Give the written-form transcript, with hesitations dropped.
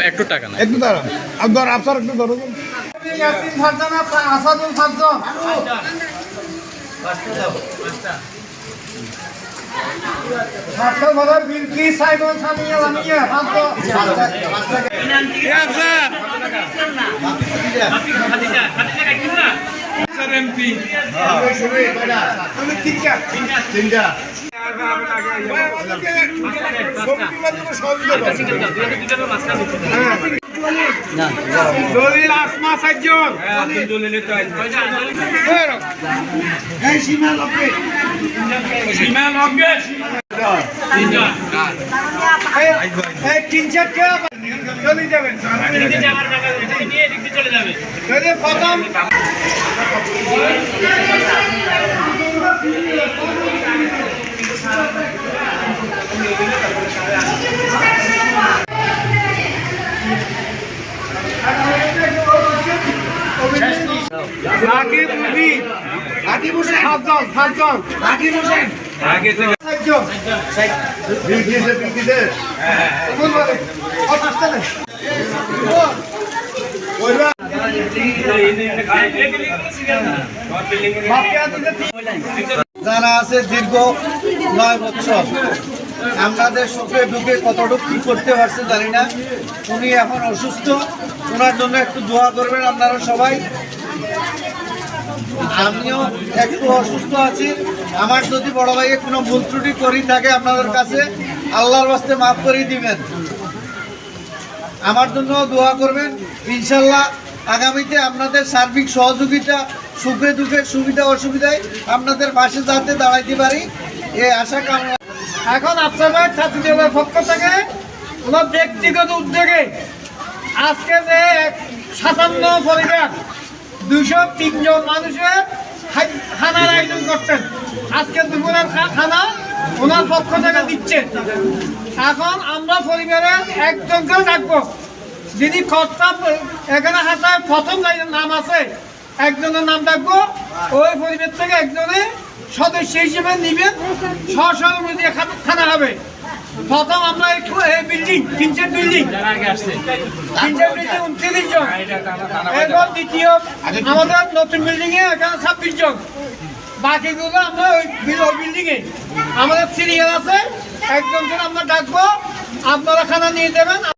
একটু টাকা না, একটু দাঁড়ান, আপনার আফসার একটু ধরো। আসাদুল ফারজান বিলকি সাইমন সামিয়া লামিয়া দলিল আসমা সাজ্জন তিন চারটে চলে যাবেন চলে যাবে প্রথম রাকিব মুভি রাকিব হোসেন সাতজন রাকিব হোসেন আগে থেকে সাতজন বিলকিসে কোন বলে ও পাঁচটা না ওইবা যারা আছে দীর্ঘ 9 বছর আমাদের সুখে দুঃখে কতটুকু কি করতে পারছে জানি না। উনি এখন অসুস্থ, ওনার জন্য একটু দোয়া করবেন আপনারা সবাই। আমিও একটু অসুস্থ আছি, আমার যদি বড় ভাইকে কোনো ভুল ত্রুটি করি থাকে আপনাদের কাছে আল্লাহর বাস্তে মাফ করে দিবেন। আমার জন্য দোয়া করবেন, ইনশাল্লাহ আগামীতে আপনাদের সার্বিক সহযোগিতা সুখে দুঃখে সুবিধা অসুবিধায় আপনাদের পাশে যাতে দাঁড়াইতে পারি এই আশা কামনা। এখন আপনাদের ছাত্রীদের পক্ষ থেকে ওনার ব্যক্তিগত উদ্যোগে আজকে যে 57 পরিবার 203 জন মানুষের খানার আয়োজন করছেন, আজকে দুপুরের খানা ওনার পক্ষ থেকে দিচ্ছেন। এখন আমরা পরিবারের একজনকে ডাকবো, যিনি খরচা এখানে হাতায় প্রথম নাম আছে, একজনের নাম ডাকবো। ওই পরিবার থেকে একজনে সদস্য হিসেবে নিবেন, সহসভাপতি দিয়ে খানা হবে। প্রথম আমরা এই বিল্ডিং 300 বিল্ডিং 29 জন, এরপর দ্বিতীয় আমাদের নতুন বিল্ডিং এ এখানে 26 জন, বাকিগুলো আমরা ওই বিল্ডিং এ আমাদের সিরিয়াল আছে, একজন আমরা ডাকবো, আপনারা খানা নিয়ে দেবেন।